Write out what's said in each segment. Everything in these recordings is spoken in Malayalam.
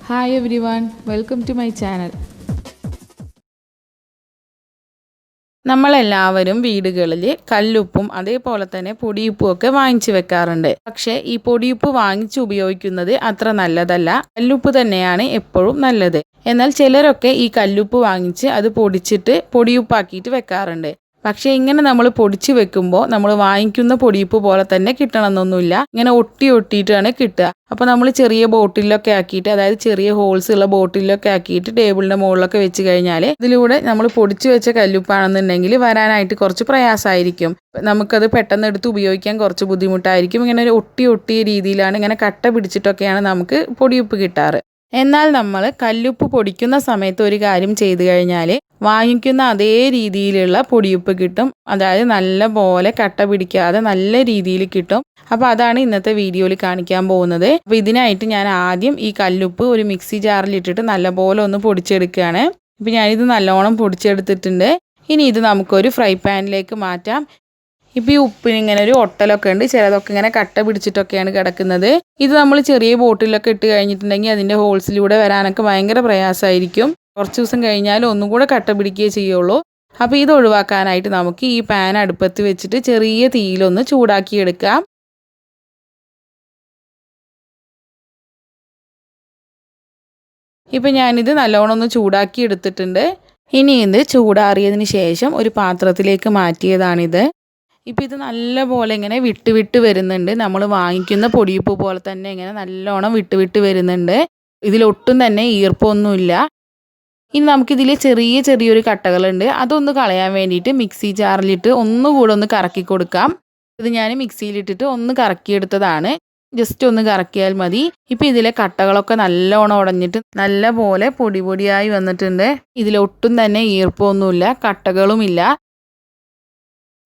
Hi everyone, welcome to my channel. നമ്മളെല്ലാവരും വീടുകളിൽ കല്ലുപ്പും അതേപോലെ തന്നെ പൊടിയുപ്പും ഒക്കെ വാങ്ങിച്ചു വെക്കാറുണ്ട്. പക്ഷേ ഈ പൊടിയുപ്പ് വാങ്ങിച്ചു ഉപയോഗിക്കുന്നത് അത്ര നല്ലതല്ല. കല്ലുപ്പ് തന്നെയാണ് എപ്പോഴും നല്ലത്. എന്നാൽ ചിലരൊക്കെ ഈ കല്ലുപ്പ് വാങ്ങിച്ച് അത് പൊടിച്ചിട്ട് പൊടിയുപ്പാക്കിയിട്ട് വെക്കാറുണ്ട്. പക്ഷേ ഇങ്ങനെ നമ്മൾ പൊടിച്ച് വെക്കുമ്പോൾ നമ്മൾ വാങ്ങിക്കുന്ന പൊടിയുപ്പ് പോലെ തന്നെ കിട്ടണമെന്നൊന്നുമില്ല. ഇങ്ങനെ ഒട്ടിയിട്ടാണ് കിട്ടുക. അപ്പോൾ നമ്മൾ ചെറിയ ബോട്ടിലൊക്കെ ആക്കിയിട്ട്, അതായത് ചെറിയ ഹോൾസ് ഉള്ള ബോട്ടിലൊക്കെ ആക്കിയിട്ട് ടേബിളിൻ്റെ മുകളിലൊക്കെ വെച്ച് കഴിഞ്ഞാൽ ഇതിലൂടെ നമ്മൾ പൊടിച്ച് വെച്ച കല്ലുപ്പാണെന്നുണ്ടെങ്കിൽ വരാനായിട്ട് കുറച്ച് പ്രയാസമായിരിക്കും. നമുക്കത് പെട്ടെന്ന് എടുത്ത് ഉപയോഗിക്കാൻ കുറച്ച് ബുദ്ധിമുട്ടായിരിക്കും. ഇങ്ങനെ ഒരു ഒട്ടിയ രീതിയിലാണ്, ഇങ്ങനെ കട്ട പിടിച്ചിട്ടൊക്കെയാണ് നമുക്ക് പൊടിയുപ്പ് കിട്ടാറ്. എന്നാൽ നമ്മൾ കല്ലുപ്പ് പൊടിക്കുന്ന സമയത്ത് ഒരു കാര്യം ചെയ്തു കഴിഞ്ഞാൽ വാങ്ങിക്കുന്ന അതേ രീതിയിലുള്ള പൊടിയുപ്പ് കിട്ടും. അതായത് നല്ല പോലെ കട്ട പിടിക്കാതെ നല്ല രീതിയിൽ കിട്ടും. അപ്പോൾ അതാണ് ഇന്നത്തെ വീഡിയോയിൽ കാണിക്കാൻ പോകുന്നത്. അപ്പോൾ ഇതിനായിട്ട് ഞാൻ ആദ്യം ഈ കല്ലുപ്പ് ഒരു മിക്സി ജാറിലിട്ടിട്ട് നല്ലപോലെ ഒന്ന് പൊടിച്ചെടുക്കുകയാണ്. ഇപ്പോൾ ഞാനിത് നല്ലോണം പൊടിച്ചെടുത്തിട്ടുണ്ട്. ഇനി ഇത് നമുക്കൊരു ഫ്രൈ പാനിലേക്ക് മാറ്റാം. ഇപ്പോൾ ഈ ഉപ്പിന് ഇങ്ങനെ ഒരു ഒട്ടലൊക്കെ ഉണ്ട്, ചിലതൊക്കെ ഇങ്ങനെ കട്ട പിടിച്ചിട്ടൊക്കെയാണ് കിടക്കുന്നത്. ഇത് നമ്മൾ ചെറിയ ബോട്ടിലൊക്കെ ഇട്ട് കഴിഞ്ഞിട്ടുണ്ടെങ്കിൽ അതിൻ്റെ ഹോൾസിലൂടെ വരാനൊക്കെ ഭയങ്കര പ്രയാസമായിരിക്കും. കുറച്ച് ദിവസം കഴിഞ്ഞാൽ ഒന്നും കൂടെ കട്ട പിടിക്കുകയേ ചെയ്യുള്ളൂ. അപ്പോൾ ഇത് ഒഴിവാക്കാനായിട്ട് നമുക്ക് ഈ പാൻ അടുപ്പത്ത് വെച്ചിട്ട് ചെറിയ തീയിലൊന്ന് ചൂടാക്കിയെടുക്കാം. ഇപ്പം ഞാനിത് നല്ലോണം ഒന്ന് ചൂടാക്കി എടുത്തിട്ടുണ്ട്. ഇനി ഇത് ചൂടാറിയതിന് ശേഷം ഒരു പാത്രത്തിലേക്ക് മാറ്റിയതാണിത്. ഇപ്പം ഇത് നല്ലപോലെ ഇങ്ങനെ വിട്ട് വരുന്നുണ്ട്. നമ്മൾ വാങ്ങിക്കുന്ന പൊടിയുപ്പ് പോലെ തന്നെ ഇങ്ങനെ നല്ലോണം വിട്ട് വരുന്നുണ്ട്. ഇതിലൊട്ടും തന്നെ ഈർപ്പമൊന്നുമില്ല. ഇനി നമുക്കിതിൽ ചെറിയൊരു കട്ടകളുണ്ട്. അതൊന്ന് കളയാൻ വേണ്ടിയിട്ട് മിക്സി ജാറിലിട്ട് ഒന്നുകൂടെ ഒന്ന് കറക്കി കൊടുക്കാം. ഇത് ഞാൻ മിക്സിയിലിട്ടിട്ട് ഒന്ന് കറക്കിയെടുത്തതാണ്. ജസ്റ്റ് ഒന്ന് കറക്കിയാൽ മതി. ഇപ്പം ഇതിലെ കട്ടകളൊക്കെ നല്ലോണം ഉടഞ്ഞിട്ട് നല്ലപോലെ പൊടിയായി വന്നിട്ടുണ്ട്. ഇതിലൊട്ടും തന്നെ ഈർപ്പമൊന്നുമില്ല, കട്ടകളുമില്ല.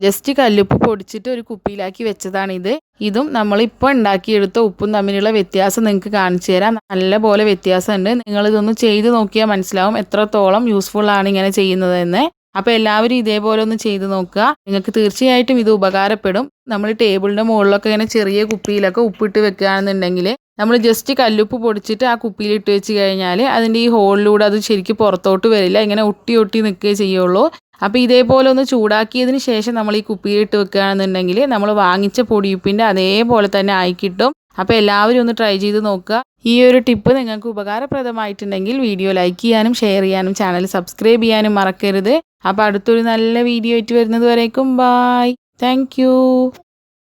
ജസ്റ്റ് കല്ലുപ്പ് പൊടിച്ചിട്ട് ഒരു കുപ്പിയിലാക്കി വെച്ചതാണിത്. ഇതും നമ്മളിപ്പോൾ ഉണ്ടാക്കിയെടുത്ത ഉപ്പും തമ്മിലുള്ള വ്യത്യാസം നിങ്ങൾക്ക് കാണിച്ചു തരാം. നല്ലപോലെ വ്യത്യാസമുണ്ട്. നിങ്ങളിതൊന്ന് ചെയ്ത് നോക്കിയാൽ മനസ്സിലാവും എത്രത്തോളം യൂസ്ഫുൾ ആണ് ഇങ്ങനെ ചെയ്യുന്നതെന്ന്. അപ്പോൾ എല്ലാവരും ഇതേപോലെ ഒന്ന് ചെയ്ത് നോക്കുക. നിങ്ങൾക്ക് തീർച്ചയായിട്ടും ഇത് ഉപകാരപ്പെടും. നമ്മൾ ടേബിളിൻ്റെ മുകളിലൊക്കെ ഇങ്ങനെ ചെറിയ കുപ്പിയിലൊക്കെ ഉപ്പിട്ട് വെക്കുകയാണെന്നുണ്ടെങ്കിൽ നമ്മൾ ജസ്റ്റ് കല്ലുപ്പ് പൊടിച്ചിട്ട് ആ കുപ്പിയിലിട്ട് വെച്ച് കഴിഞ്ഞാൽ അതിൻ്റെ ഈ ഹോളിലൂടെ അത് ശരിക്കും പുറത്തോട്ട് വരില്ല. ഇങ്ങനെ ഒട്ടി നിൽക്കുകയേ ചെയ്യുള്ളൂ. അപ്പോൾ ഇതേപോലെ ഒന്ന് ചൂടാക്കിയതിന് ശേഷം നമ്മൾ ഈ കുപ്പിയിലിട്ട് വെക്കുകയാണെന്നുണ്ടെങ്കിൽ നമ്മൾ വാങ്ങിച്ച പൊടിയുപ്പിൻ്റെ അതേപോലെ തന്നെ ആയി കിട്ടും. അപ്പോൾ എല്ലാവരും ഒന്ന് ട്രൈ ചെയ്ത് നോക്കുക. ഈ ഒരു ടിപ്പ് നിങ്ങൾക്ക് ഉപകാരപ്രദമായിട്ടുണ്ടെങ്കിൽ വീഡിയോ ലൈക്ക് ചെയ്യാനും ഷെയർ ചെയ്യാനും ചാനൽ സബ്സ്ക്രൈബ് ചെയ്യാനും മറക്കരുത്. അപ്പോൾ അടുത്തൊരു നല്ല വീഡിയോ ആയിട്ട് വരുന്നത് വരേക്കും ബായ്. താങ്ക്